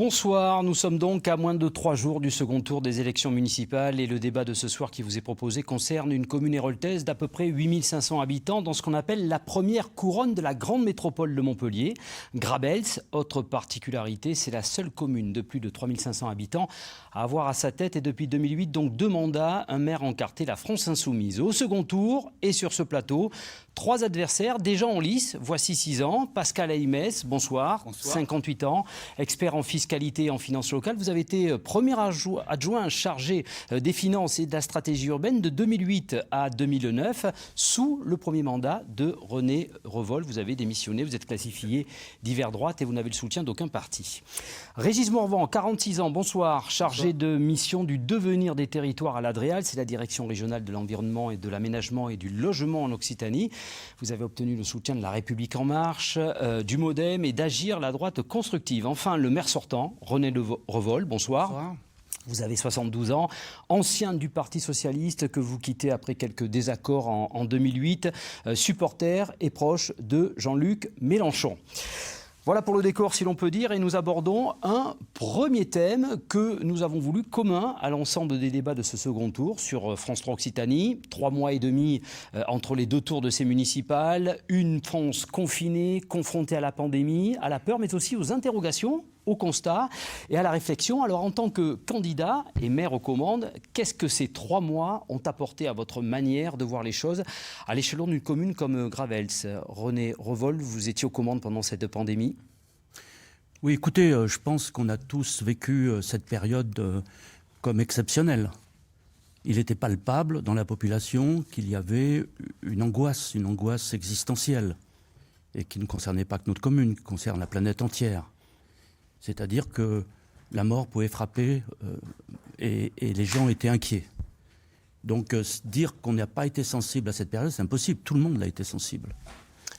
Bonsoir, nous sommes donc à moins de 3 jours du second tour des élections municipales et le débat de ce soir qui vous est proposé concerne une commune héroltaise d'à peu près 8500 habitants dans ce qu'on appelle la première couronne de la grande métropole de Montpellier. Grabels, autre particularité, c'est la seule commune de plus de 3500 habitants à avoir à sa tête et depuis 2008 donc 2 mandats, un maire encarté, la France Insoumise. Au second tour et sur ce plateau, 3 adversaires déjà en lice, voici 6 ans. Pascal Aimès, bonsoir, 58 ans, expert en fiscalité et en finances locales. Vous avez été premier adjoint chargé des finances et de la stratégie urbaine de 2008 à 2009, sous le premier mandat de René Revol. Vous avez démissionné, vous êtes classifié d'hiver droite et vous n'avez le soutien d'aucun parti. Régis Morvan, 46 ans, bonsoir, chargé de mission du devenir des territoires à l'Adréal, c'est la direction régionale de l'environnement et de l'aménagement et du logement en Occitanie. Vous avez obtenu le soutien de La République En Marche, du Modem et d'Agir, la droite constructive. Enfin, le maire sortant, René Revol, bonsoir. Bonsoir. Vous avez 72 ans, ancien du Parti Socialiste que vous quittez après quelques désaccords en 2008, supporter et proche de Jean-Luc Mélenchon. Voilà pour le décor, si l'on peut dire, et nous abordons un premier thème que nous avons voulu commun à l'ensemble des débats de ce second tour sur France 3 Occitanie. 3 mois et demi entre les 2 tours de ces municipales, une France confinée, confrontée à la pandémie, à la peur, mais aussi aux interrogations, au constat et à la réflexion. Alors, en tant que candidat et maire aux commandes, qu'est-ce que ces 3 mois ont apporté à votre manière de voir les choses à l'échelon d'une commune comme Grabels? René Revol, vous étiez aux commandes pendant cette pandémie. Oui, écoutez, je pense qu'on a tous vécu cette période comme exceptionnelle. Il était palpable dans la population qu'il y avait une angoisse existentielle, et qui ne concernait pas que notre commune, qui concerne la planète entière. C'est-à-dire que la mort pouvait frapper et les gens étaient inquiets. Donc dire qu'on n'a pas été sensible à cette période, c'est impossible. Tout le monde a été sensible.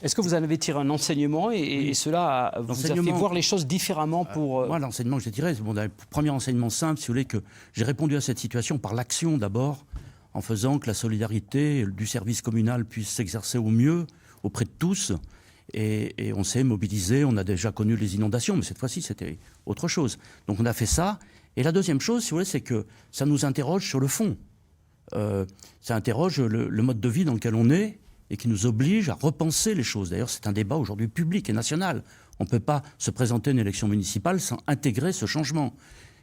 Est-ce que vous en avez tiré un enseignement et cela vous a fait voir les choses différemment pour... Moi, l'enseignement, je dirais, le premier enseignement simple, si vous voulez, que j'ai répondu à cette situation par l'action d'abord, en faisant que la solidarité du service communal puisse s'exercer au mieux auprès de tous. Et on s'est mobilisé, on a déjà connu les inondations, mais cette fois-ci, c'était autre chose. Donc on a fait ça. Et la deuxième chose, si vous voulez, c'est que ça nous interroge sur le fond. Ça interroge le mode de vie dans lequel on est et qui nous oblige à repenser les choses. D'ailleurs, c'est un débat aujourd'hui public et national. On ne peut pas se présenter à une élection municipale sans intégrer ce changement.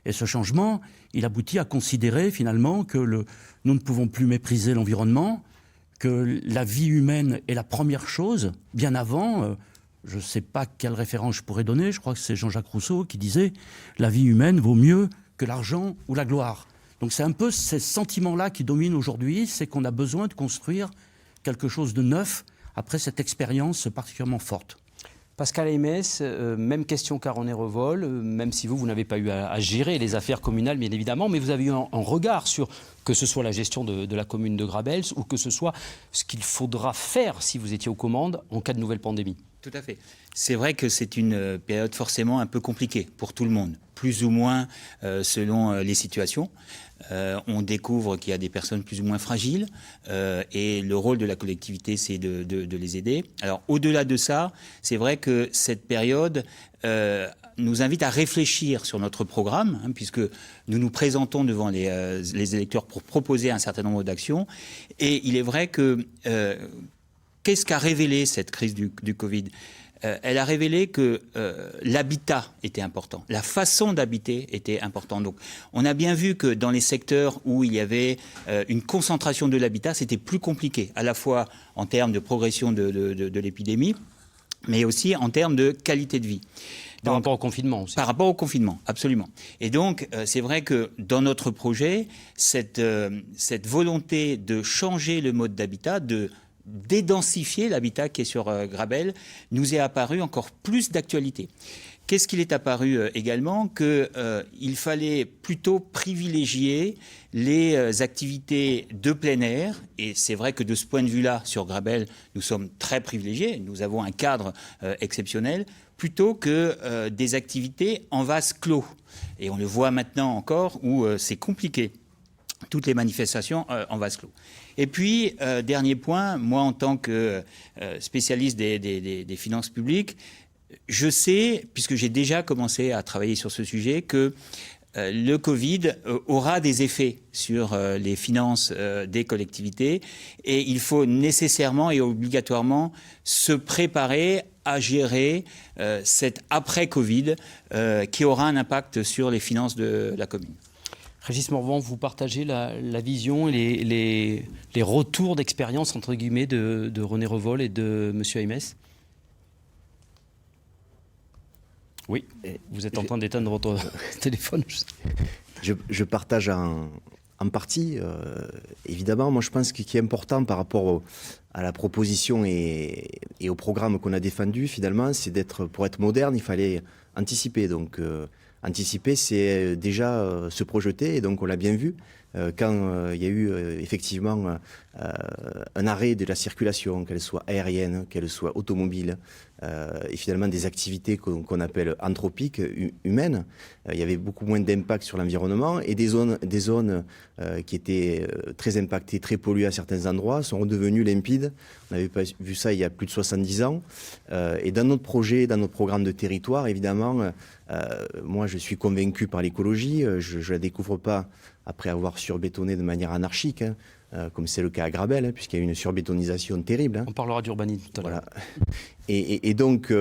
Et ce changement, il aboutit à considérer finalement que nous ne pouvons plus mépriser l'environnement, que la vie humaine est la première chose, bien avant, je ne sais pas quelle référence je pourrais donner, je crois que c'est Jean-Jacques Rousseau qui disait « La vie humaine vaut mieux que l'argent ou la gloire ». Donc c'est un peu ces sentiments-là qui dominent aujourd'hui, c'est qu'on a besoin de construire quelque chose de neuf après cette expérience particulièrement forte. Pascal Aimès, même question qu'à René Revol, même si vous n'avez pas eu à gérer les affaires communales, bien évidemment, mais vous avez eu un regard sur que ce soit la gestion de la commune de Grabels ou que ce soit ce qu'il faudra faire si vous étiez aux commandes en cas de nouvelle pandémie. Tout à fait. C'est vrai que c'est une période forcément un peu compliquée pour tout le monde, plus ou moins selon les situations. On découvre qu'il y a des personnes plus ou moins fragiles et le rôle de la collectivité, c'est de les aider. Alors, au-delà de ça, c'est vrai que cette période nous invite à réfléchir sur notre programme, puisque nous nous présentons devant les électeurs pour proposer un certain nombre d'actions. Et il est vrai que qu'est-ce qu'a révélé cette crise du Covid ? Elle a révélé que l'habitat était important, la façon d'habiter était importante. Donc, on a bien vu que dans les secteurs où il y avait une concentration de l'habitat, c'était plus compliqué, à la fois en termes de progression de l'épidémie, mais aussi en termes de qualité de vie. Par rapport au confinement aussi. Par rapport au confinement, absolument. Et donc, c'est vrai que dans notre projet, cette volonté de changer le mode d'habitat, de dédensifier l'habitat qui est sur Grabels, nous est apparu encore plus d'actualité. Qu'est-ce qu'il est apparu également ? Qu'il fallait plutôt privilégier les activités de plein air. Et c'est vrai que de ce point de vue-là, sur Grabels, nous sommes très privilégiés. Nous avons un cadre exceptionnel, plutôt que des activités en vase clos. Et on le voit maintenant encore où c'est compliqué. Toutes les manifestations en vase clos. Et puis, dernier point, moi en tant que spécialiste des finances publiques, Je sais, puisque j'ai déjà commencé à travailler sur ce sujet, que le Covid aura des effets sur les finances des collectivités et il faut nécessairement et obligatoirement se préparer à gérer cet après-Covid qui aura un impact sur les finances de la commune. Régis Morvan, vous partagez la vision et les retours d'expérience, entre guillemets, de René Revol et de M. Aimès? Oui, vous êtes en train d'éteindre votre téléphone. Je partage en partie, évidemment. Moi, je pense que ce qui est important par rapport à la proposition et au programme qu'on a défendu, finalement, c'est pour être moderne, il fallait anticiper. Donc, anticiper, c'est déjà se projeter, et donc on l'a bien vu. Quand il y a eu effectivement un arrêt de la circulation, qu'elle soit aérienne, qu'elle soit automobile, et finalement des activités qu'on appelle anthropiques, humaines, il y avait beaucoup moins d'impact sur l'environnement, et des zones qui étaient très impactées, très polluées à certains endroits, sont redevenues limpides. On n'avait pas vu ça il y a plus de 70 ans. Et dans notre projet, dans notre programme de territoire, évidemment, moi je suis convaincu par l'écologie, je ne la découvre pas après avoir surbétonné de manière anarchique, comme c'est le cas à Grabel, puisqu'il y a eu une surbétonisation terrible. On parlera d'urbanisme tout à l'heure. Voilà. Et donc,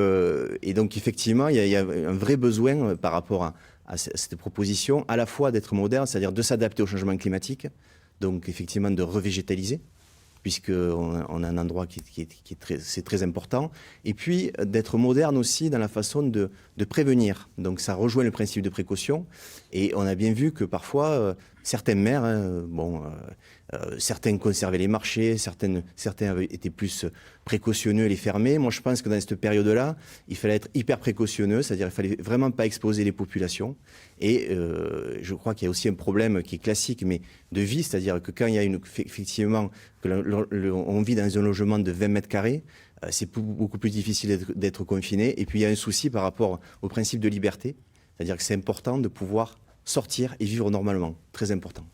effectivement, il y a un vrai besoin par rapport à cette proposition, à la fois d'être moderne, c'est-à-dire de s'adapter au changement climatique, donc effectivement de revégétaliser, puisqu'on a un endroit c'est très important, et puis d'être moderne aussi dans la façon de prévenir. Donc ça rejoint le principe de précaution, et on a bien vu que parfois, certains maires, certains conservaient les marchés, certains étaient plus précautionneux et les fermaient. Moi, je pense que dans cette période-là, il fallait être hyper précautionneux, c'est-à-dire qu'il ne fallait vraiment pas exposer les populations. Et je crois qu'il y a aussi un problème qui est classique, mais de vie, c'est-à-dire que quand il y a effectivement, on vit dans un logement de 20 mètres carrés, c'est beaucoup plus difficile d'être confiné. Et puis, il y a un souci par rapport au principe de liberté, c'est-à-dire que c'est important de pouvoir sortir et vivre normalement, très important.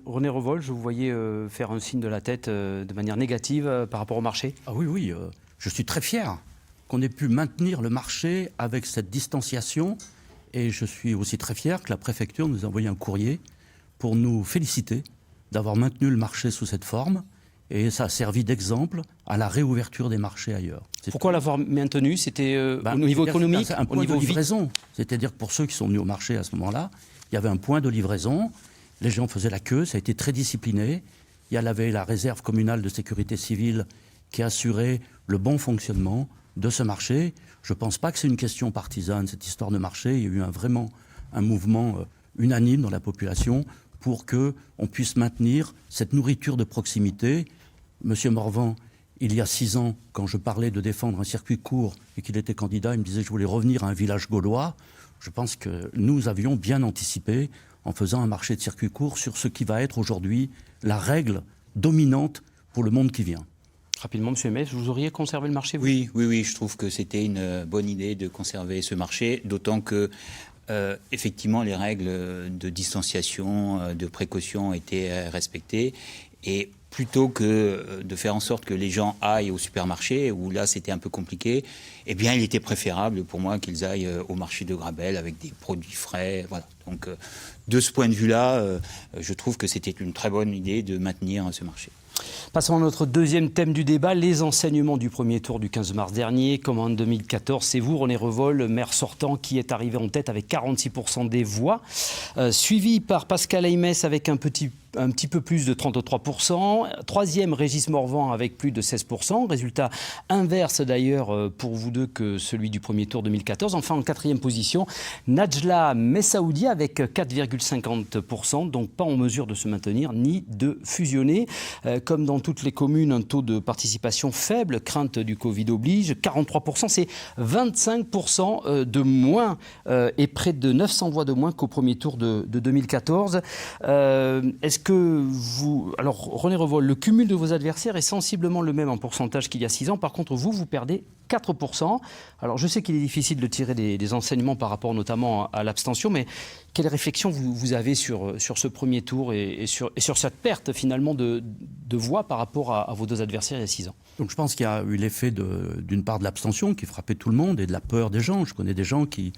René Revol, je vous voyais faire un signe de la tête de manière négative par rapport au marché. Ah oui, je suis très fier qu'on ait pu maintenir le marché avec cette distanciation, et je suis aussi très fier que la préfecture nous a envoyé un courrier pour nous féliciter d'avoir maintenu le marché sous cette forme, et ça a servi d'exemple à la réouverture des marchés ailleurs. Pourquoi l'avoir maintenu? C'était au niveau économique, c'est un point de livraison. C'est-à-dire que pour ceux qui sont venus au marché à ce moment-là, il y avait un point de livraison, les gens faisaient la queue, ça a été très discipliné. Il y avait la réserve communale de sécurité civile qui assurait le bon fonctionnement de ce marché. Je ne pense pas que c'est une question partisane, cette histoire de marché. Il y a eu vraiment un mouvement unanime dans la population pour qu'on puisse maintenir cette nourriture de proximité. Monsieur Morvan, il y a 6 ans, quand je parlais de défendre un circuit court et qu'il était candidat, il me disait que je voulais revenir à un village gaulois. Je pense que nous avions bien anticipé en faisant un marché de circuit court sur ce qui va être aujourd'hui la règle dominante pour le monde qui vient. Rapidement, M. Aimès, vous auriez conservé le marché, vous? Oui, je trouve que c'était une bonne idée de conserver ce marché, d'autant que effectivement les règles de distanciation, de précaution étaient respectées, et plutôt que de faire en sorte que les gens aillent au supermarché, où là c'était un peu compliqué, eh bien il était préférable pour moi qu'ils aillent au marché de Grabel avec des produits frais. Voilà. Donc de ce point de vue-là, je trouve que c'était une très bonne idée de maintenir ce marché. Passons à notre deuxième thème du débat, les enseignements du premier tour du 15 mars dernier. Comme en 2014, c'est vous, René Revol, maire sortant, qui est arrivé en tête avec 46% des voix, suivi par Pascal Aimès avec un petit peu plus de 33%. Troisième, Régis Morvan avec plus de 16%. Résultat inverse d'ailleurs pour vous deux que celui du premier tour 2014. Enfin, en quatrième position, Najla Messaoudi avec 4,50%. Donc pas en mesure de se maintenir ni de fusionner. Comme dans toutes les communes, un taux de participation faible, crainte du Covid oblige. 43%, c'est 25% de moins et près de 900 voix de moins qu'au premier tour de 2014. Est-ce que vous... Alors, René Revol, le cumul de vos adversaires est sensiblement le même en pourcentage qu'il y a 6 ans. Par contre, vous perdez 4%. Alors, je sais qu'il est difficile de tirer des enseignements par rapport notamment à l'abstention, mais quelle réflexion vous avez sur ce premier tour et sur cette perte finalement de voix par rapport à vos deux adversaires il y a 6 ans? Donc je pense qu'il y a eu l'effet d'une part de l'abstention qui frappait tout le monde et de la peur des gens. Je connais des gens qui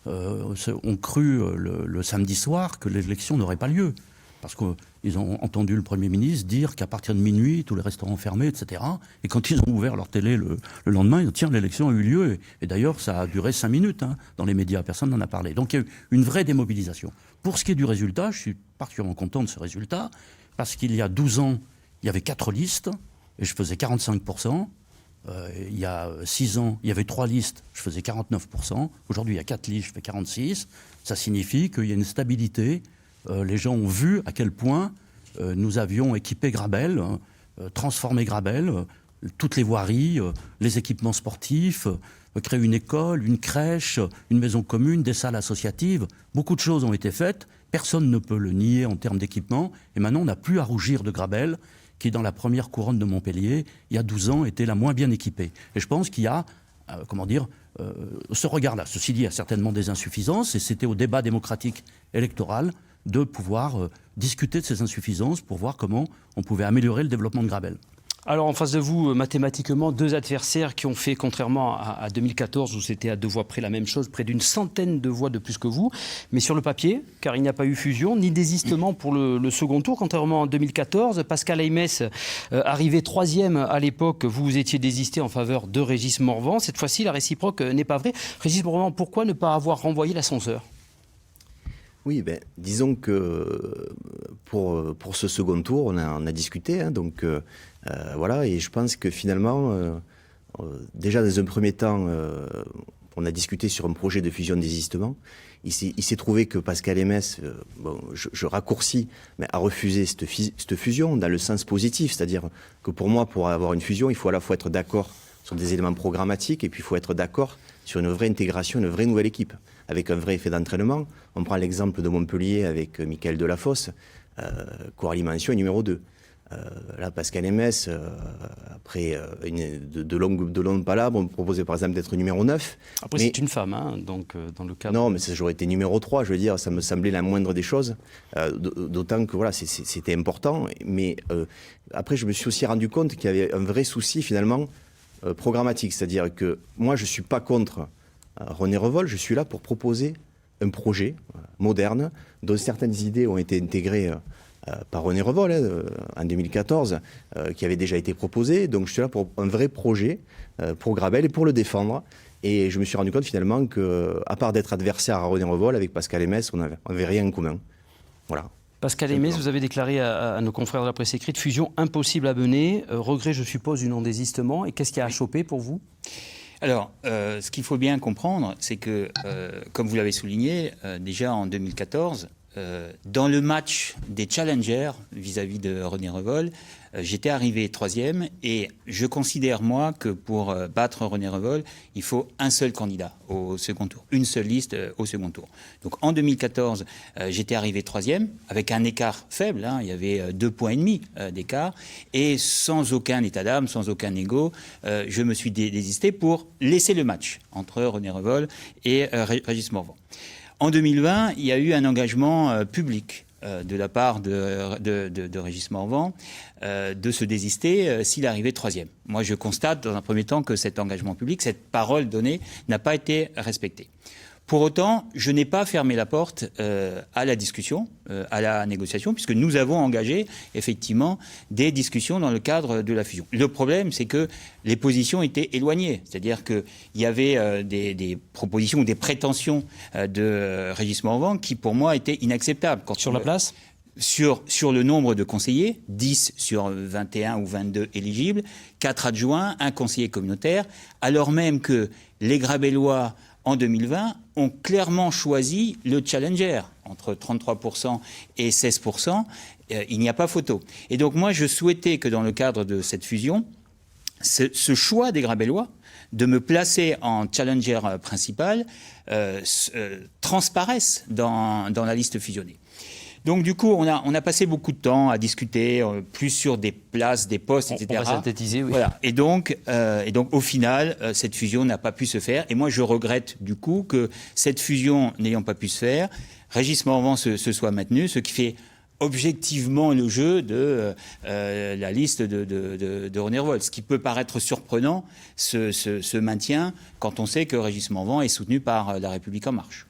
ont cru le samedi soir que l'élection n'aurait pas lieu. Parce qu'ils ont entendu le Premier ministre dire qu'à partir de minuit, tous les restaurants fermés, etc. Et quand ils ont ouvert leur télé le lendemain, ils ont dit tiens, l'élection a eu lieu. Et d'ailleurs, ça a duré 5 minutes dans les médias. Personne n'en a parlé. Donc il y a eu une vraie démobilisation. Pour ce qui est du résultat, je suis particulièrement content de ce résultat. Parce qu'il y a 12 ans, il y avait 4 listes et je faisais 45%. Il y a 6 ans, il y avait 3 listes, je faisais 49%. Aujourd'hui, il y a 4 listes, je fais 46%. Ça signifie qu'il y a une stabilité. Les gens ont vu à quel point nous avions équipé Grabel, transformé Grabel, toutes les voiries, les équipements sportifs, créé une école, une crèche, une maison commune, des salles associatives. Beaucoup de choses ont été faites. Personne ne peut le nier en termes d'équipement. Et maintenant, on n'a plus à rougir de Grabel, qui, dans la première couronne de Montpellier, il y a 12 ans, était la moins bien équipée. Et je pense qu'il y a, ce regard-là. Ceci dit, il y a certainement des insuffisances, et c'était au débat démocratique électoral de pouvoir discuter de ces insuffisances pour voir comment on pouvait améliorer le développement de Grabel. Alors en face de vous, mathématiquement, deux adversaires qui ont fait, contrairement à 2014, où c'était à 2 voix près la même chose, près d'une centaine de voix de plus que vous. Mais sur le papier, car il n'y a pas eu fusion, ni désistement pour le second tour, contrairement à 2014. Pascal Aimès, arrivé 3e à l'époque, vous étiez désisté en faveur de Régis Morvan. Cette fois-ci, la réciproque n'est pas vraie. Régis Morvan, pourquoi ne pas avoir renvoyé l'ascenseur ? Oui, disons que pour ce second tour, on a discuté, voilà, et je pense que finalement, déjà dans un premier temps, on a discuté sur un projet de fusion-désistement. Il s'est trouvé que Pascal Aimès, je raccourcis, mais a refusé cette fusion dans le sens positif, c'est-à-dire que pour moi, pour avoir une fusion, il faut à la fois être d'accord sur des éléments programmatiques et puis il faut être d'accord sur une vraie intégration, une vraie nouvelle équipe, avec un vrai effet d'entraînement. On prend l'exemple de Montpellier avec Michael Delafosse, Coralie Mansion est numéro 2. Là, Pascal Aimès, après de longues palabres, on me proposait par exemple d'être numéro 9. Après, c'est une femme, donc dans le cadre... Non, mais j'aurais été numéro 3, je veux dire, ça me semblait la moindre des choses. D'autant que voilà, c'était important. Mais après, je me suis aussi rendu compte qu'il y avait un vrai souci finalement programmatique. C'est-à-dire que moi, je ne suis pas contre René Revol, je suis là pour proposer un projet moderne dont certaines idées ont été intégrées par René Revol en 2014, qui avait déjà été proposé. Donc je suis là pour un vrai projet pour Grabel et pour le défendre. Et je me suis rendu compte finalement qu'à part d'être adversaire à René Revol, avec Pascal Aimès, on n'avait rien en commun. Voilà. Pascal Aimès, vous avez déclaré à nos confrères de la presse écrite, fusion impossible à mener, regret je suppose du non-désistement. Et qu'est-ce qui a chopé pour vous ? Alors, ce qu'il faut bien comprendre, c'est que, comme vous l'avez souligné, déjà en 2014, dans le match des challengers vis-à-vis de René Revol, j'étais arrivé 3e et je considère, moi, que pour battre René Revol, il faut un seul candidat au second tour, une seule liste au second tour. Donc en 2014, j'étais arrivé 3e avec un écart faible, il y avait 2,5 points d'écart et sans aucun état d'âme, sans aucun ego, je me suis désisté pour laisser le match entre René Revol et Régis Morvan. En 2020, il y a eu un engagement public de la part de Régis Morvan de se désister s'il arrivait 3e. Moi, je constate dans un premier temps que cet engagement public, cette parole donnée, n'a pas été respectée. Pour autant, je n'ai pas fermé la porte à la discussion, à la négociation, puisque nous avons engagé effectivement des discussions dans le cadre de la fusion. Le problème, c'est que les positions étaient éloignées. C'est-à-dire qu'il y avait des propositions ou des prétentions de Régis Morvan qui, pour moi, étaient inacceptables. Sur la place ? Sur le nombre de conseillers, 10 sur 21 ou 22 éligibles, 4 adjoints, 1 conseiller communautaire, alors même que les Grabellois, en 2020, ont clairement choisi le challenger. Entre 33% et 16%, il n'y a pas photo. Et donc moi, je souhaitais que dans le cadre de cette fusion, ce choix des Grabellois de me placer en challenger principal transparaisse dans la liste fusionnée. Donc du coup, on a passé beaucoup de temps à discuter, plus sur des places, des postes, etc. On va synthétiser, oui. Voilà. Et donc, au final, cette fusion n'a pas pu se faire. Et moi, je regrette du coup que cette fusion n'ayant pas pu se faire, Régis Morvan se soit maintenu, ce qui fait objectivement le jeu de la liste de René Revol. Ce qui peut paraître surprenant, ce maintien, quand on sait que Régis Morvan est soutenu par La République En Marche.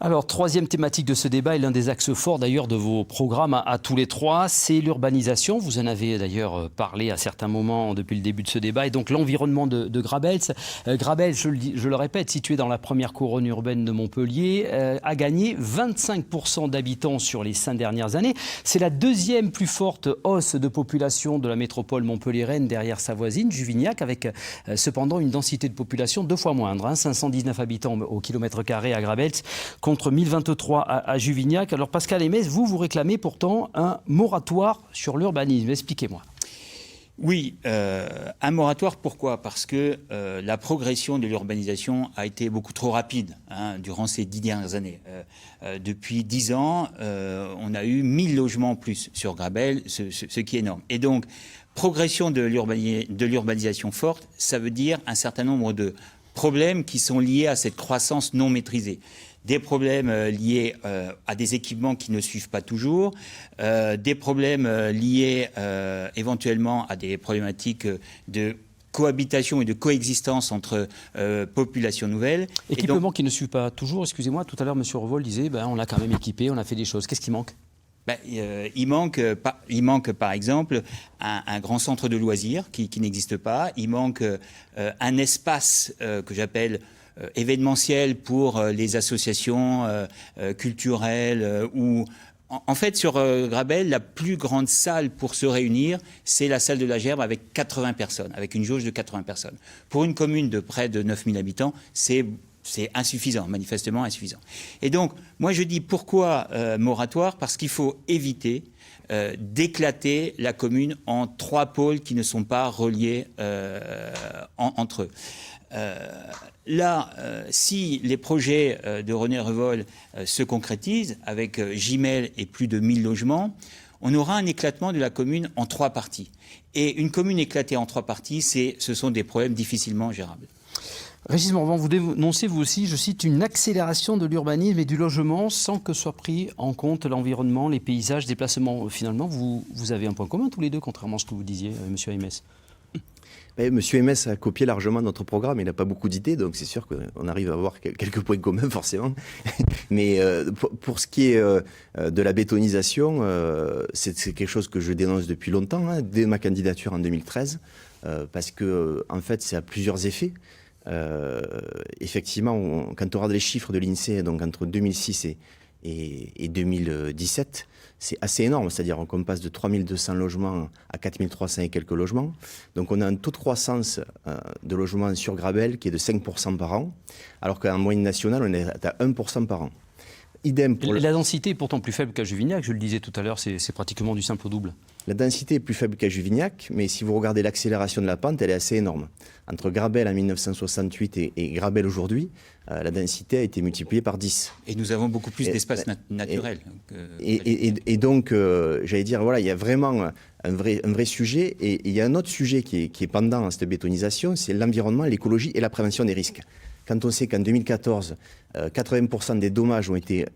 Alors, troisième thématique de ce débat, et l'un des axes forts d'ailleurs de vos programmes à tous les trois, c'est l'urbanisation. Vous en avez d'ailleurs parlé à certains moments depuis le début de ce débat, et donc l'environnement de Grabels. Grabels, je le répète, situé dans la première couronne urbaine de Montpellier, a gagné 25% d'habitants sur les 5 dernières années. C'est la deuxième plus forte hausse de population de la métropole montpelliéraine derrière sa voisine, Juvignac, avec cependant une densité de population 2 fois moindre, 519 habitants au kilomètre carré à Grabels, contre 1023 à Juvignac. Alors Pascal Aymès, vous réclamez pourtant un moratoire sur l'urbanisme. Expliquez-moi. Oui, un moratoire, pourquoi ? Parce que la progression de l'urbanisation a été beaucoup trop rapide durant ces 10 dernières années. Depuis 10 ans, on a eu 1000 logements en plus sur Grabels, ce qui est énorme. Et donc, progression de l'urbanisation forte, ça veut dire un certain nombre de problèmes qui sont liés à cette croissance non maîtrisée. Des problèmes liés à des équipements qui ne suivent pas toujours, des problèmes liés éventuellement à des problématiques de cohabitation et de coexistence entre populations nouvelles. Équipements qui ne suivent pas toujours, excusez-moi, tout à l'heure M. Revol disait on l'a quand même équipé, on a fait des choses. Qu'est-ce qui manque ? Il manque par exemple un grand centre de loisirs qui n'existe pas. Il manque un espace que j'appelle événementiel pour les associations culturelles ou... En fait, sur Grabels, la plus grande salle pour se réunir, c'est la salle de la Gerbe avec 80 personnes, avec une jauge de 80 personnes. Pour une commune de près de 9000 habitants, c'est insuffisant, manifestement insuffisant. Et donc, moi je dis pourquoi moratoire ? Parce qu'il faut éviter d'éclater la commune en 3 pôles qui ne sont pas reliés entre eux. Si les projets de René Revol se concrétisent, avec Gimel et plus de 1000 logements, on aura un éclatement de la commune en 3 parties. Et une commune éclatée en 3 parties, ce sont des problèmes difficilement gérables. Régis Morvan, vous dénoncez vous aussi, je cite, une accélération de l'urbanisme et du logement sans que soit pris en compte l'environnement, les paysages, déplacements. Finalement, vous avez un point commun tous les deux, contrairement à ce que vous disiez, M. Aymès. Monsieur Aymès a copié largement notre programme, il n'a pas beaucoup d'idées, donc c'est sûr qu'on arrive à avoir quelques points communs forcément. Mais pour ce qui est de la bétonisation, c'est quelque chose que je dénonce depuis longtemps, dès ma candidature en 2013, parce que en fait c'est à plusieurs effets. Effectivement, quand on regarde les chiffres de l'INSEE, donc entre 2006 et 2017, c'est assez énorme, c'est-à-dire qu'on passe de 3200 logements à 4300 et quelques logements. Donc on a un taux de croissance de logements sur Grabels qui est de 5% par an, alors qu'en moyenne nationale, on est à 1% par an. Idem pour la densité est pourtant plus faible qu'à Juvignac, je le disais tout à l'heure, c'est pratiquement du simple au double. La densité est plus faible qu'à Juvignac, mais si vous regardez l'accélération de la pente, elle est assez énorme. Entre Grabels en 1968 et Grabels aujourd'hui, la densité a été multipliée par 10. Et nous avons beaucoup plus d'espace naturel. Et donc, j'allais dire, voilà, il y a vraiment un vrai sujet. Et il y a un autre sujet qui est pendant à cette bétonisation, c'est l'environnement, l'écologie et la prévention des risques. Quand on sait qu'en 2014, 80% des dommages ont été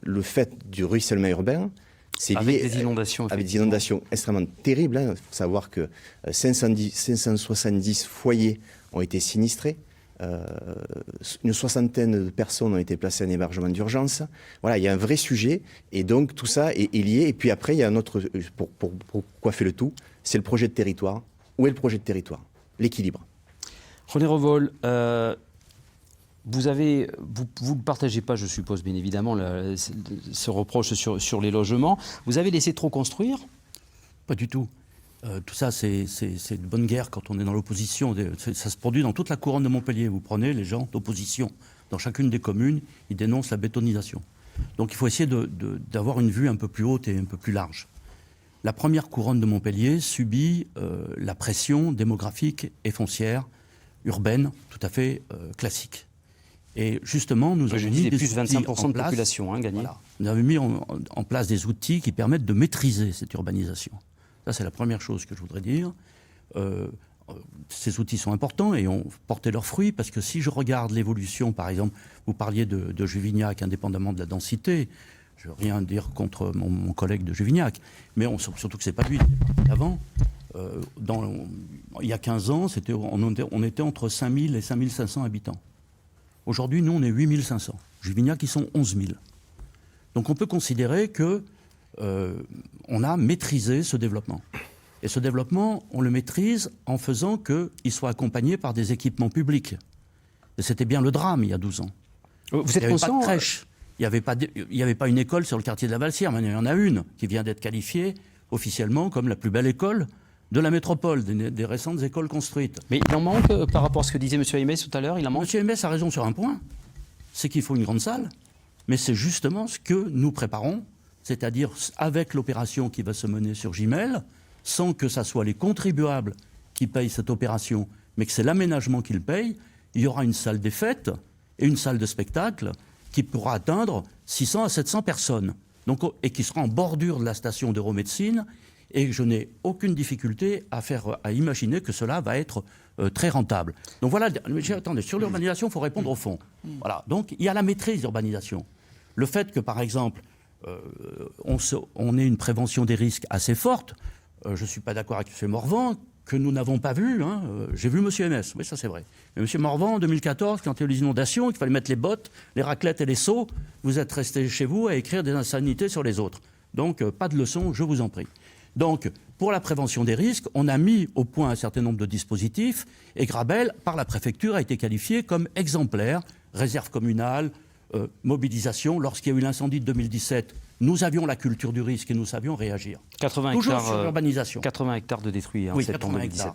le fait du ruissellement urbain, c'est avec lié des inondations. Avec des inondations extrêmement terribles. Il faut savoir que 570 foyers ont été sinistrés. Une soixantaine de personnes ont été placées en hébergement d'urgence. Voilà, il y a un vrai sujet. Et donc, tout ça est lié. Et puis après, il y a un autre... Pour coiffer le tout, c'est le projet de territoire. Où est le projet de territoire ? L'équilibre. René Revol, vous ne partagez pas, je suppose, bien évidemment, ce reproche sur les logements. Vous avez laissé trop construire ? Pas du tout. Tout ça, c'est de bonne guerre quand on est dans l'opposition. Ça se produit dans toute la couronne de Montpellier. Vous prenez les gens d'opposition. Dans chacune des communes, ils dénoncent la bétonisation. Donc il faut essayer d'avoir une vue un peu plus haute et un peu plus large. La première couronne de Montpellier subit la pression démographique et foncière urbaine tout à fait classique. Et justement, nous avons mis des plus de outils 25% en de place. population, Gagné. Voilà. Nous avons mis en place des outils qui permettent de maîtriser cette urbanisation. Ça, c'est la première chose que je voudrais dire. Ces outils sont importants et ont porté leurs fruits, parce que si je regarde l'évolution, par exemple, vous parliez de Juvignac, indépendamment de la densité, je ne veux rien dire contre mon collègue de Juvignac, mais surtout que ce n'est pas lui, avant. Il y a 15 ans, on était entre 5000 et 5500 habitants. Aujourd'hui, nous, on est 8500. Juvignac, ils sont 11 000. Donc on peut considérer que on a maîtrisé ce développement. Et ce développement, on le maîtrise en faisant qu'il soit accompagné par des équipements publics. Et c'était bien le drame il y a 12 ans. Vous êtes Il n'y avait pas conscient de crèche. Il n'y avait pas une école sur le quartier de la Valsière. Maintenant, il y en a une qui vient d'être qualifiée officiellement comme la plus belle école de la métropole, des récentes écoles construites. Mais il en manque par rapport à ce que disait M. Aimé tout à l'heure, il en manque. M. Aimé a raison sur un point, c'est qu'il faut une grande salle, mais c'est justement ce que nous préparons, c'est-à-dire avec l'opération qui va se mener sur Gimel, sans que ce soit les contribuables qui payent cette opération, mais que c'est l'aménagement qui le paye, il y aura une salle des fêtes et une salle de spectacle qui pourra atteindre 600 à 700 personnes, donc, et qui sera en bordure de la station d'Euromédecine. Et je n'ai aucune difficulté à imaginer que cela va être très rentable. Donc voilà, attendez, sur l'urbanisation, il faut répondre au fond. Voilà, donc il y a la maîtrise d'urbanisation. Le fait que, par exemple, on ait une prévention des risques assez forte, je ne suis pas d'accord avec M. Morvan, que nous n'avons pas vu. J'ai vu M. MS, oui, ça c'est vrai. Mais M. Morvan, en 2014, quand il y a eu les inondations, qu'il fallait mettre les bottes, les raclettes et les seaux, vous êtes resté chez vous à écrire des insanités sur les autres. Donc, pas de leçon, je vous en prie. Donc, pour la prévention des risques, on a mis au point un certain nombre de dispositifs et Grabel, par la préfecture, a été qualifié comme exemplaire, réserve communale, mobilisation. Lorsqu'il y a eu l'incendie de 2017, nous avions la culture du risque et nous savions réagir. 80 Toujours hectares, sur l'urbanisation. 80 hectares de détruits en Oui, septembre 80 2017.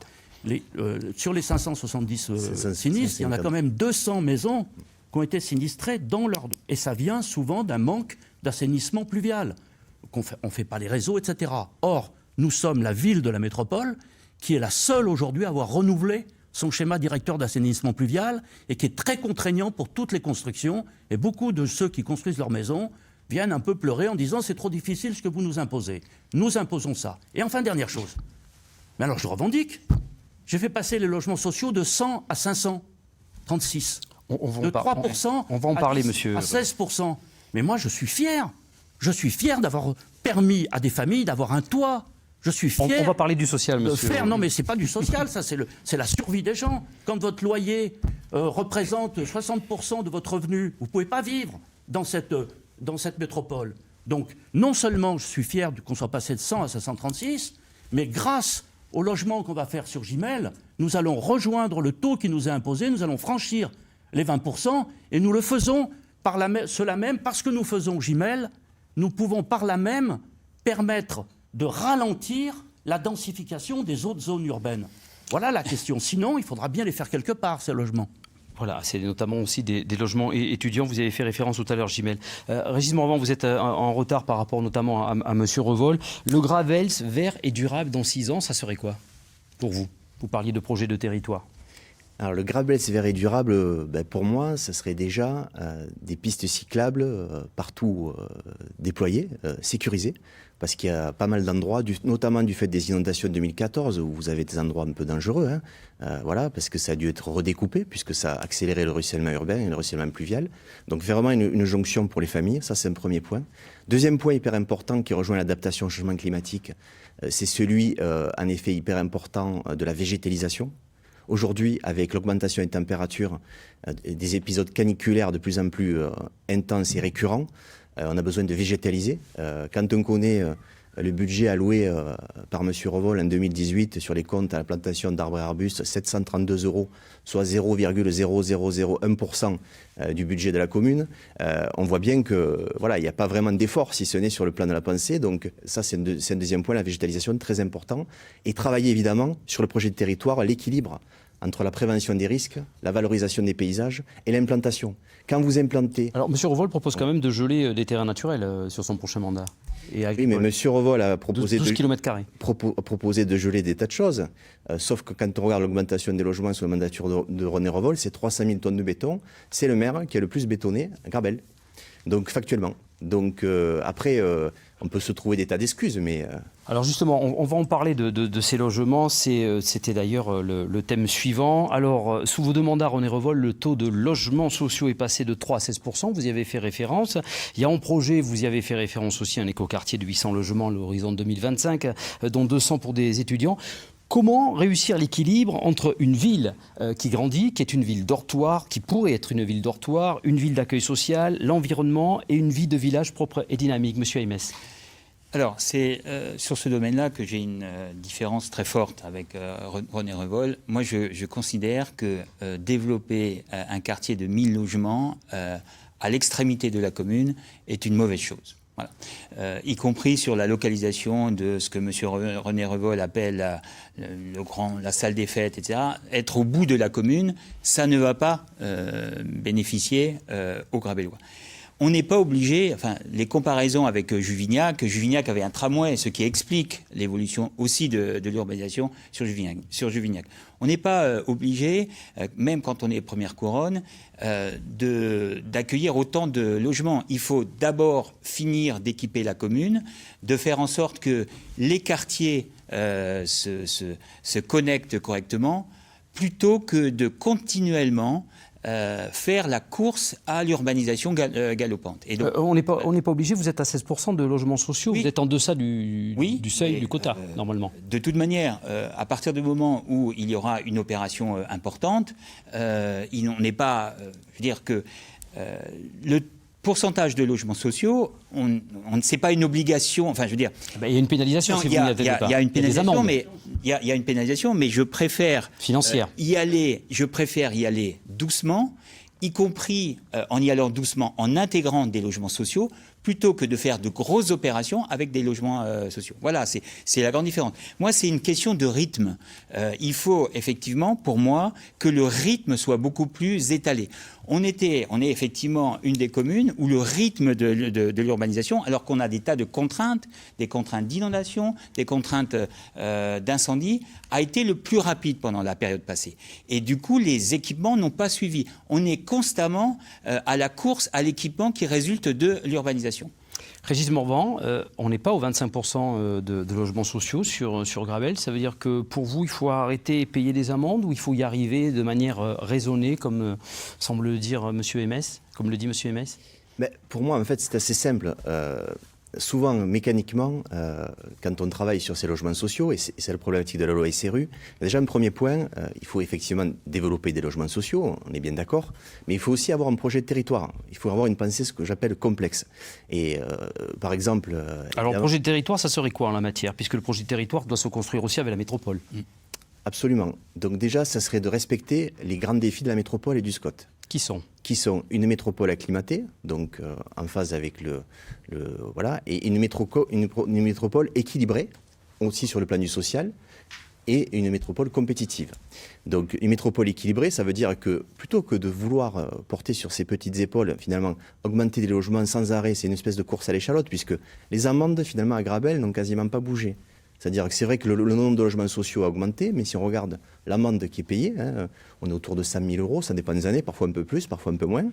hectares. Sur les 570 sinistres, il y en a quand même 200 maisons qui ont été sinistrées dans leur... Et ça vient souvent d'un manque d'assainissement pluvial. On ne fait pas les réseaux, etc. Or, nous sommes la ville de la métropole qui est la seule aujourd'hui à avoir renouvelé son schéma directeur d'assainissement pluvial et qui est très contraignant pour toutes les constructions. Et beaucoup de ceux qui construisent leur maison viennent un peu pleurer en disant « c'est trop difficile ce que vous nous imposez ». Nous imposons ça. Et enfin, dernière chose. Mais alors, je revendique. J'ai fait passer les logements sociaux de 100 à 536. De 3% on va en parler, à 16%. Mais moi, je suis fier. Je suis fier d'avoir permis à des familles d'avoir un toit. Je suis fier. On va parler du social, monsieur. Non, mais c'est pas du social, ça, c'est la survie des gens. Quand votre loyer représente 60% de votre revenu, vous ne pouvez pas vivre dans cette métropole. Donc, non seulement je suis fier qu'on soit passé de 100 à 536, mais grâce au logement qu'on va faire sur Gimel, nous allons rejoindre le taux qui nous est imposé, nous allons franchir les 20%, et nous le faisons par cela même, parce que nous faisons Gimel, nous pouvons par là même permettre de ralentir la densification des autres zones urbaines. Voilà la question. Sinon, il faudra bien les faire quelque part, ces logements. Voilà, c'est notamment aussi des logements étudiants. Vous avez fait référence tout à l'heure, Gimel. Régis Morvan, vous êtes en retard par rapport notamment à M. Revol. Le Gravels vert et durable dans 6 ans, ça serait quoi pour vous? Vous parliez de projet de territoire. Alors le Gravels vert et durable, pour moi, ça serait déjà des pistes cyclables partout déployées, sécurisées, parce qu'il y a pas mal d'endroits, notamment du fait des inondations de 2014, où vous avez des endroits un peu dangereux, voilà, parce que ça a dû être redécoupé, puisque ça a accéléré le ruissellement urbain et le ruissellement pluvial. Donc vraiment une jonction pour les familles, ça c'est un premier point. Deuxième point hyper important qui rejoint l'adaptation au changement climatique, c'est celui, en effet, hyper important de la végétalisation. Aujourd'hui, avec l'augmentation des températures, des épisodes caniculaires de plus en plus intenses et récurrents, on a besoin de végétaliser. Quand on connaît le budget alloué par M. Revol en 2018 sur les comptes à la plantation d'arbres et arbustes, 732 €, soit 0,0001% du budget de la commune, on voit bien que voilà, il n'y a pas vraiment d'effort, si ce n'est sur le plan de la pensée. Donc ça, c'est un deuxième point, la végétalisation, très important. Et travailler évidemment sur le projet de territoire, l'équilibre entre la prévention des risques, la valorisation des paysages et l'implantation. Quand vous implantez... Alors, M. Revol propose quand même de geler des terrains naturels sur son prochain mandat. Et oui, mais M. Revol a proposé 12 km². Proposé de geler des tas de choses, sauf que quand on regarde l'augmentation des logements sous la mandature de René Revol, c'est 300 000 tonnes de béton. C'est le maire qui a le plus bétonné à Grabel. Donc, factuellement. Donc, après, on peut se trouver des tas d'excuses, mais... Alors justement, on va en parler de ces logements. C'était d'ailleurs le thème suivant. Alors, sous vos deux mandats, René Revol, le taux de logements sociaux est passé de 3 à 16%. Vous y avez fait référence. Il y a en projet, vous y avez fait référence aussi, un écoquartier de 800 logements à l'horizon 2025, dont 200 pour des étudiants. Comment réussir l'équilibre entre une ville qui grandit, qui est une ville dortoir, qui pourrait être une ville dortoir, une ville d'accueil social, l'environnement et une vie de village propre et dynamique? Monsieur Aimès. Alors, c'est sur ce domaine-là que j'ai une différence très forte avec René Revol. Moi, je considère que développer un quartier de 1000 logements à l'extrémité de la commune est une mauvaise chose. Voilà. Y compris sur la localisation de ce que M. René Revol appelle la salle des fêtes, etc. Être au bout de la commune, ça ne va pas bénéficier aux Grabellois. On n'est pas obligé, enfin, les comparaisons avec Juvignac avait un tramway, ce qui explique l'évolution aussi de l'urbanisation sur Juvignac. On n'est pas obligé, même quand on est première couronne, d'accueillir autant de logements. Il faut d'abord finir d'équiper la commune, de faire en sorte que les quartiers se connectent correctement, plutôt que de continuellement faire la course à l'urbanisation galopante. Et donc, on n'est pas obligé, vous êtes à 16% de logements sociaux, oui. Vous êtes en deçà du seuil, du quota, normalement. De toute manière, à partir du moment où il y aura une opération importante, on n'est pas... je veux dire que le pourcentage de logements sociaux, c'est pas une obligation. Enfin, je veux dire, il y a une pénalisation. Il y a une pénalisation, mais il y a une pénalisation, mais je préfère financière. Y aller doucement, y compris en y allant doucement, en intégrant des logements sociaux, plutôt que de faire de grosses opérations avec des logements sociaux. Voilà, c'est la grande différence. Moi, c'est une question de rythme. Il faut effectivement, pour moi, que le rythme soit beaucoup plus étalé. On est effectivement une des communes où le rythme de l'urbanisation, alors qu'on a des tas de contraintes, des contraintes d'inondation, des contraintes d'incendie, a été le plus rapide pendant la période passée. Et du coup, les équipements n'ont pas suivi. On est constamment à la course à l'équipement qui résulte de l'urbanisation. Régis Morvan, on n'est pas aux 25% de logements sociaux sur Grabel. Ça veut dire que pour vous, il faut arrêter et payer des amendes ou il faut y arriver de manière raisonnée, comme semble le dire M. Aimès, comme le dit M. Aimès? Mais pour moi, en fait, c'est assez simple. Souvent, mécaniquement, quand on travaille sur ces logements sociaux, et c'est la problématique de la loi SRU, déjà un premier point, il faut effectivement développer des logements sociaux, on est bien d'accord, mais il faut aussi avoir un projet de territoire. Il faut avoir une pensée, ce que j'appelle complexe. Et par exemple... Alors, le projet de territoire, ça serait quoi en la matière? Puisque le projet de territoire doit se construire aussi avec la métropole. Absolument. Donc déjà, ça serait de respecter les grands défis de la métropole et du SCOT. Qui sont une métropole acclimatée, donc en phase avec voilà, et une métropole équilibrée, aussi sur le plan du social, et une métropole compétitive. Donc une métropole équilibrée, ça veut dire que plutôt que de vouloir porter sur ses petites épaules, finalement, augmenter des logements sans arrêt, c'est une espèce de course à l'échalote, puisque les amendes, finalement, à Grabel, n'ont quasiment pas bougé. C'est-à-dire que c'est vrai que le nombre de logements sociaux a augmenté, mais si on regarde l'amende qui est payée, on est autour de 100 000 euros, ça dépend des années, parfois un peu plus, parfois un peu moins.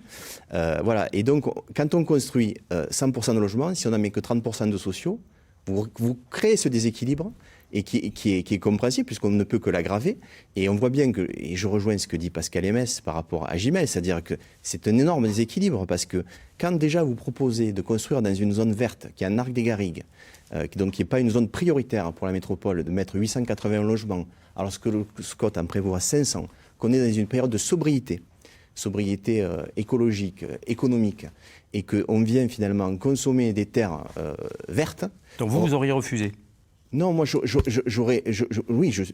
Voilà. Et donc, quand on construit 100% de logements, si on n'en met que 30% de sociaux, vous créez ce déséquilibre et qui est compréhensible puisqu'on ne peut que l'aggraver. Et on voit bien que, et je rejoins ce que dit Pascal Aimès par rapport à Gimel, c'est-à-dire que c'est un énorme déséquilibre parce que quand déjà vous proposez de construire dans une zone verte qui est un arc des Garrigues, donc qui n'est pas une zone prioritaire pour la métropole, de mettre 880 logements, alors que le SCOT en prévoit 500, qu'on est dans une période de sobriété écologique, économique, et qu'on vient finalement consommer des terres vertes. Donc vous auriez refusé? Non, moi,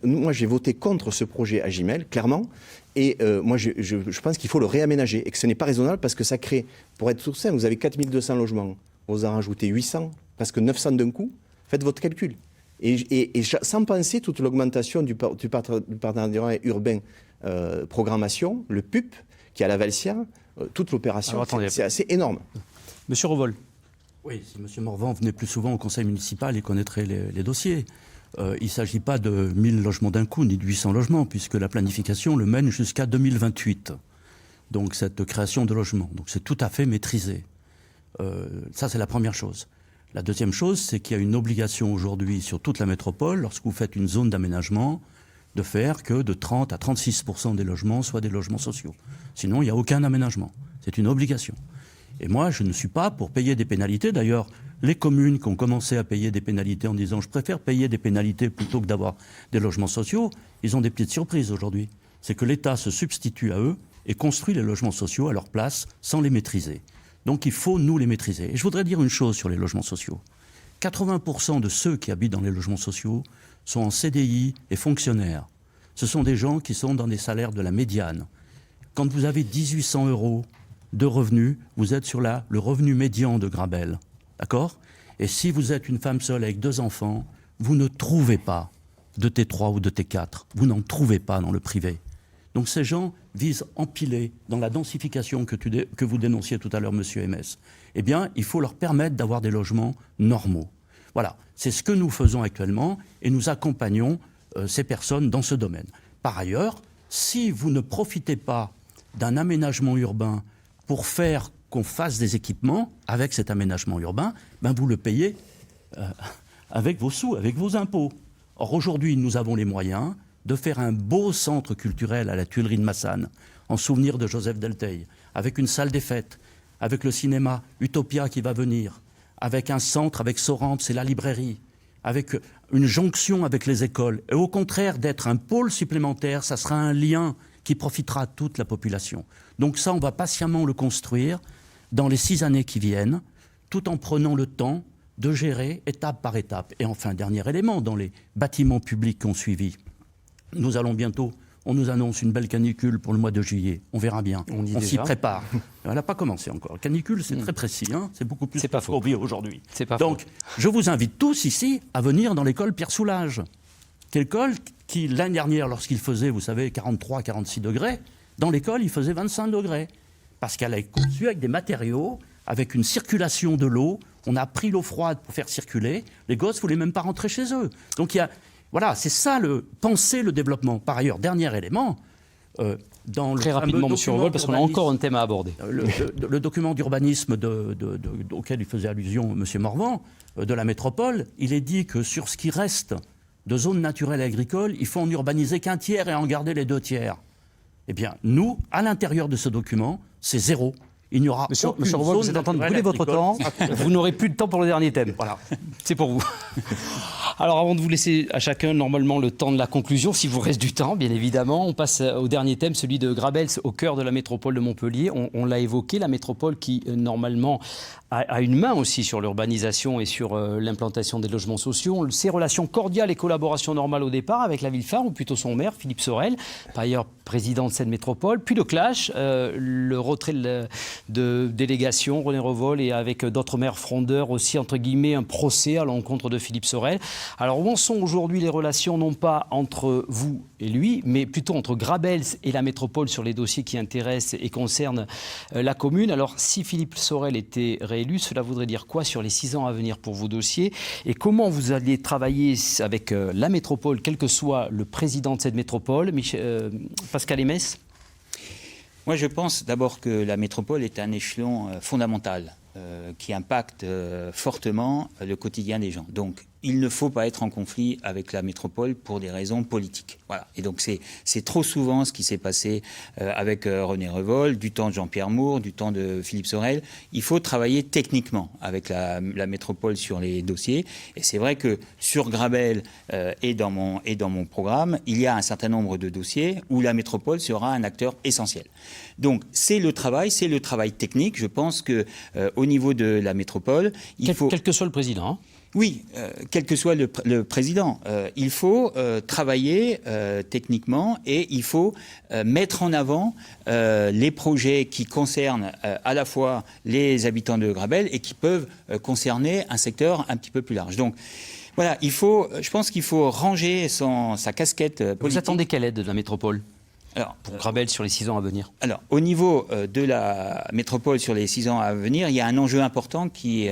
moi j'ai voté contre ce projet à Gimel, clairement, et moi je pense qu'il faut le réaménager, et que ce n'est pas raisonnable parce que ça crée, pour être tout simple, vous avez 4200 logements, vous en rajoutez 800, parce que 900 d'un coup, faites votre calcul. Et sans penser toute l'augmentation du partenariat urbain programmation, le PUP, qui est à la Valsia, toute l'opération, c'est assez énorme. Monsieur Revol. Oui, si M. Morvan venait plus souvent au conseil municipal, il connaîtrait les dossiers. Il ne s'agit pas de 1000 logements d'un coup, ni de 800 logements, puisque la planification le mène jusqu'à 2028. Donc cette création de logements. Donc c'est tout à fait maîtrisé. Ça, c'est la première chose. La deuxième chose, c'est qu'il y a une obligation aujourd'hui sur toute la métropole, lorsque vous faites une zone d'aménagement, de faire que de 30 à 36% des logements soient des logements sociaux. Sinon, il n'y a aucun aménagement. C'est une obligation. Et moi, je ne suis pas pour payer des pénalités. D'ailleurs, les communes qui ont commencé à payer des pénalités en disant « je préfère payer des pénalités plutôt que d'avoir des logements sociaux », ils ont des petites surprises aujourd'hui. C'est que l'État se substitue à eux et construit les logements sociaux à leur place sans les maîtriser. Donc il faut nous les maîtriser. Et je voudrais dire une chose sur les logements sociaux. 80% de ceux qui habitent dans les logements sociaux sont en CDI et fonctionnaires. Ce sont des gens qui sont dans des salaires de la médiane. Quand vous avez 1800 € de revenus, vous êtes sur le revenu médian de Grabel. D'accord ? Et si vous êtes une femme seule avec 2 enfants, vous ne trouvez pas de T3 ou de T4. Vous n'en trouvez pas dans le privé. Donc ces gens visent empiler dans la densification que vous dénonciez tout à l'heure, monsieur MS. Eh bien, il faut leur permettre d'avoir des logements normaux. Voilà, c'est ce que nous faisons actuellement et nous accompagnons ces personnes dans ce domaine. Par ailleurs, si vous ne profitez pas d'un aménagement urbain pour faire qu'on fasse des équipements avec cet aménagement urbain, ben vous le payez avec vos sous, avec vos impôts. Or, aujourd'hui, nous avons les moyens de faire un beau centre culturel à la Tuilerie de Massane, en souvenir de Joseph Delteil, avec une salle des fêtes, avec le cinéma Utopia qui va venir, avec un centre avec Sorams et la librairie, avec une jonction avec les écoles. Et au contraire d'être un pôle supplémentaire, ça sera un lien qui profitera à toute la population. Donc ça, on va patiemment le construire dans les 6 années qui viennent, tout en prenant le temps de gérer étape par étape. Et enfin, dernier élément, dans les bâtiments publics qui ont suivi, nous allons bientôt, on nous annonce une belle canicule pour le mois de juillet. On verra bien. On s'y prépare. Elle n'a pas commencé encore. Canicule, c'est très précis. Hein, c'est beaucoup plus que aujourd'hui. Donc, je vous invite tous ici à venir dans l'école Pierre Soulages. L'école qui, l'année dernière, lorsqu'il faisait, vous savez, 43, 46 degrés, dans l'école, il faisait 25 degrés. Parce qu'elle est conçue avec des matériaux, avec une circulation de l'eau. On a pris l'eau froide pour faire circuler. Les gosses ne voulaient même pas rentrer chez eux. Donc, voilà, c'est ça, penser le développement. Par ailleurs, dernier élément, dans très rapidement, monsieur Revol, parce qu'on a encore un thème à aborder. Le document d'urbanisme auquel il faisait allusion M. Morvan, de la métropole, il est dit que sur ce qui reste de zones naturelles et agricoles, il faut en urbaniser qu'1 tiers et en garder les 2 tiers. Eh bien, nous, à l'intérieur de ce document, c'est 0. Il n'y aura Monsieur Revol, vous êtes en train de brûler votre temps. Vous n'aurez plus de temps pour le dernier thème. Voilà, c'est pour vous. Alors, avant de vous laisser à chacun, normalement, le temps de la conclusion, s'il vous reste du temps, bien évidemment, on passe au dernier thème, celui de Grabels, au cœur de la métropole de Montpellier. On l'a évoqué, la métropole qui, normalement, a une main aussi sur l'urbanisation et sur l'implantation des logements sociaux. Ses relations cordiales et collaboration normale au départ avec la ville phare, ou plutôt son maire, Philippe Sorel, par ailleurs président de cette métropole. Puis le clash, le retrait de délégation, René Revol, et avec d'autres maires frondeurs aussi, entre guillemets, un procès à l'encontre de Philippe Sorel. Alors, où en sont aujourd'hui les relations, non pas entre vous et lui, mais plutôt entre Grabels et la métropole sur les dossiers qui intéressent et concernent la commune? Alors, si Philippe Sorel était réélu, cela voudrait dire quoi sur les 6 ans à venir pour vos dossiers? Et comment vous allez travailler avec la métropole, quel que soit le président de cette métropole, Pascal Aimès? Moi, je pense d'abord que la métropole est un échelon fondamental qui impacte fortement le quotidien des gens. Donc, il ne faut pas être en conflit avec la métropole pour des raisons politiques. Voilà. Et donc, c'est trop souvent ce qui s'est passé avec René Revol, du temps de Jean-Pierre Moore, du temps de Philippe Sorel. Il faut travailler techniquement avec la métropole sur les dossiers. Et c'est vrai que sur Grabel et dans mon programme, il y a un certain nombre de dossiers où la métropole sera un acteur essentiel. Donc, c'est le travail technique. Je pense qu'au niveau de la métropole, quel que soit le président, hein. Oui, quel que soit le président, il faut travailler techniquement et il faut mettre en avant les projets qui concernent à la fois les habitants de Grabel et qui peuvent concerner un secteur un petit peu plus large. Donc, Voilà, je pense qu'il faut ranger sa casquette politique. Vous attendez quelle aide de la métropole Alors, pour Grabel sur les 6 ans à venir? Alors, au niveau de la métropole sur les 6 ans à venir, il y a un enjeu important qui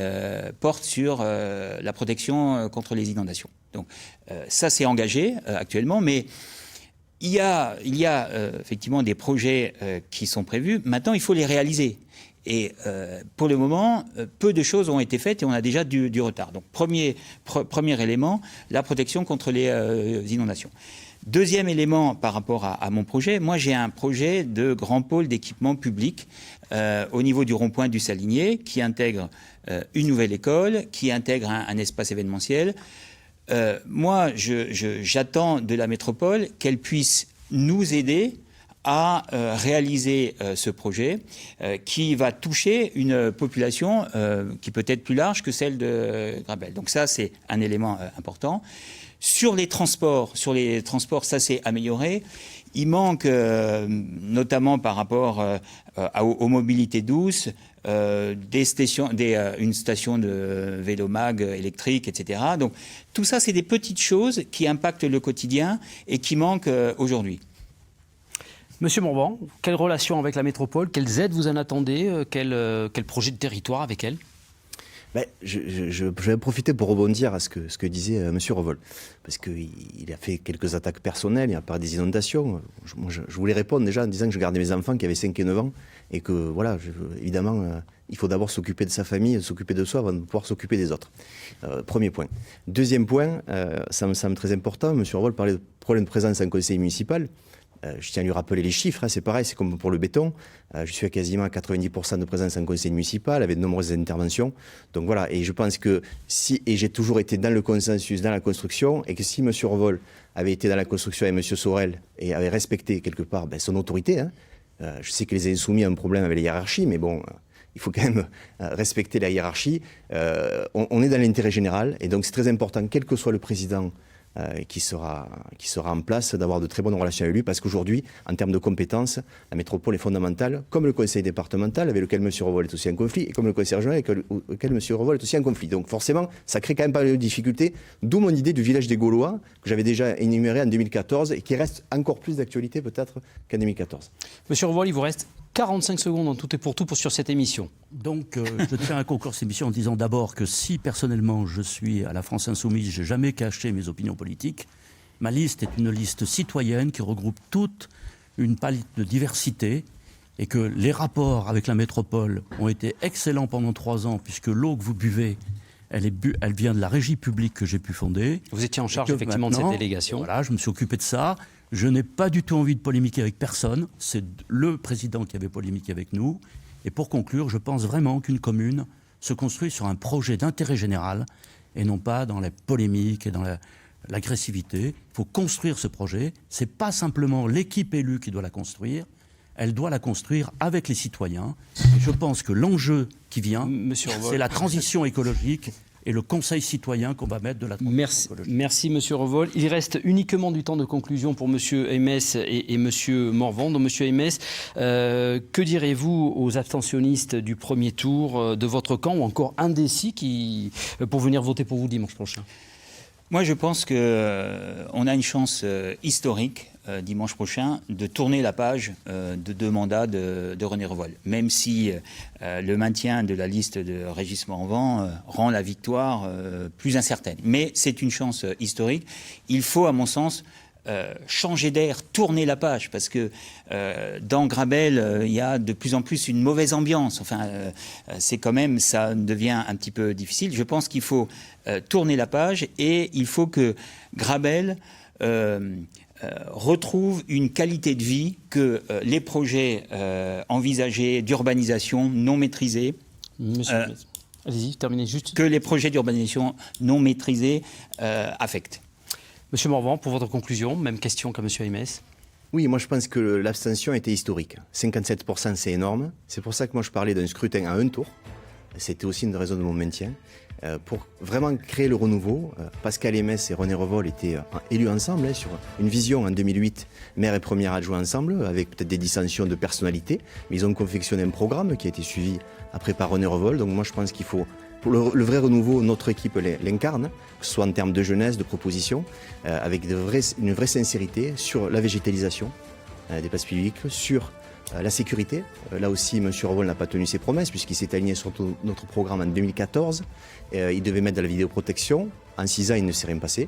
porte sur la protection contre les inondations. Donc, ça, c'est engagé actuellement, mais il y a effectivement des projets qui sont prévus. Maintenant, il faut les réaliser. Et pour le moment, peu de choses ont été faites et on a déjà du retard. Donc, premier élément, la protection contre les inondations. Deuxième élément par rapport à mon projet, moi j'ai un projet de grand pôle d'équipement public au niveau du rond-point du Salinier qui intègre une nouvelle école, qui intègre un espace événementiel. Moi j'attends de la métropole qu'elle puisse nous aider à réaliser ce projet qui va toucher une population qui peut être plus large que celle de Grabel. Donc ça c'est un élément important. Sur les transports, ça s'est amélioré. Il manque, notamment par rapport aux mobilités douces, une station de Vélomag électrique, etc. Donc tout ça, c'est des petites choses qui impactent le quotidien et qui manquent aujourd'hui. Monsieur Morvan, quelle relation avec la métropole? Quelles aides vous en attendez? Quel projet de territoire avec elle? Je vais profiter pour rebondir à ce que disait M. Revol, parce qu'il a fait quelques attaques personnelles, il a parlé des inondations. Je voulais répondre déjà en disant que je gardais mes enfants qui avaient 5 et 9 ans, et que, voilà, évidemment, il faut d'abord s'occuper de sa famille, s'occuper de soi avant de pouvoir s'occuper des autres. Premier point. Deuxième point, ça me semble très important, M. Revol parlait de problème de présence en conseil municipal. Je tiens à lui rappeler les chiffres, hein, c'est pareil, c'est comme pour le béton. Je suis à quasiment 90% de présence en conseil municipal avec de nombreuses interventions. Donc voilà, et je pense que et j'ai toujours été dans le consensus, dans la construction, et que si M. Revol avait été dans la construction avec M. Sorel et avait respecté quelque part son autorité, hein, je sais que les Insoumis ont un problème avec les hiérarchies, mais bon, il faut quand même respecter la hiérarchie. On est dans l'intérêt général, et donc c'est très important, quel que soit le président qui sera en place, d'avoir de très bonnes relations avec lui, parce qu'aujourd'hui, en termes de compétences, la métropole est fondamentale, comme le conseil départemental, avec lequel M. Revol est aussi en conflit, et comme le conseil régional, avec lequel M. Revol est aussi en conflit. Donc forcément, ça crée quand même pas mal de difficultés, d'où mon idée du village des Gaulois, que j'avais déjà énuméré en 2014, et qui reste encore plus d'actualité peut-être qu'en 2014. Monsieur Revol, il vous reste 45 secondes en tout et pour tout sur cette émission. Donc, je tiens à conclure cette émission en disant d'abord que si personnellement je suis à la France Insoumise, je n'ai jamais caché mes opinions politiques. Ma liste est une liste citoyenne qui regroupe toute une palette de diversité et que les rapports avec la métropole ont été excellents pendant 3 ans puisque l'eau que vous buvez, elle vient de la régie publique que j'ai pu fonder. Vous étiez en charge effectivement de cette délégation. Voilà, je me suis occupé de ça. Je n'ai pas du tout envie de polémiquer avec personne. C'est le président qui avait polémiqué avec nous. Et pour conclure, je pense vraiment qu'une commune se construit sur un projet d'intérêt général et non pas dans la polémique et dans l'agressivité. Il faut construire ce projet. Ce n'est pas simplement l'équipe élue qui doit la construire. Elle doit la construire avec les citoyens. Et je pense que l'enjeu qui vient, c'est la transition écologique et le conseil citoyen qu'on va mettre de la transition écologique. Merci, Monsieur Revol. Il reste uniquement du temps de conclusion pour Monsieur Aymès et Monsieur Morvan. Donc, Monsieur Aymès, que direz-vous aux abstentionnistes du premier tour de votre camp ou encore indécis pour venir voter pour vous dimanche prochain? Moi, je pense qu'on a une chance historique dimanche prochain de tourner la page de 2 mandats de René Revol. Même si le maintien de la liste de Régis Morvan rend la victoire plus incertaine. Mais c'est une chance historique. Il faut, à mon sens, changer d'air, tourner la page, parce que dans Grabel, il y a de plus en plus une mauvaise ambiance. Enfin, c'est quand même, ça devient un petit peu difficile. Je pense qu'il faut tourner la page et il faut que Grabel retrouve une qualité de vie que les projets envisagés d'urbanisation non maîtrisés, allez-y, terminez juste. Que les projets d'urbanisation non maîtrisés affectent. Monsieur Morvan, pour votre conclusion, même question qu'à Monsieur Aymès. Oui, moi je pense que l'abstention était historique. 57%, c'est énorme. C'est pour ça que moi je parlais d'un scrutin à 1 tour. C'était aussi une raison de mon maintien. Pour vraiment créer le renouveau, Pascal Aymès et René Revol étaient élus ensemble sur une vision en 2008, maire et premier adjoint ensemble, avec peut-être des dissensions de personnalité. Mais ils ont confectionné un programme qui a été suivi après par René Revol. Donc moi je pense qu'il faut le vrai renouveau, notre équipe l'incarne, que ce soit en termes de jeunesse, de propositions, avec une vraie sincérité sur la végétalisation des places publiques, sur la sécurité. Là aussi, M. Revol n'a pas tenu ses promesses puisqu'il s'est aligné sur notre programme en 2014. Il devait mettre de la vidéoprotection. En 6 ans, il ne s'est rien passé.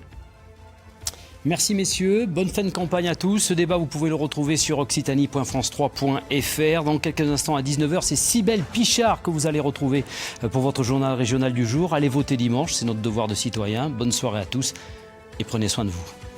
Merci messieurs, bonne fin de campagne à tous. Ce débat, vous pouvez le retrouver sur occitanie.france3.fr. Dans quelques instants à 19h, c'est Cybèle Pichard que vous allez retrouver pour votre journal régional du jour. Allez voter dimanche, c'est notre devoir de citoyen. Bonne soirée à tous et prenez soin de vous.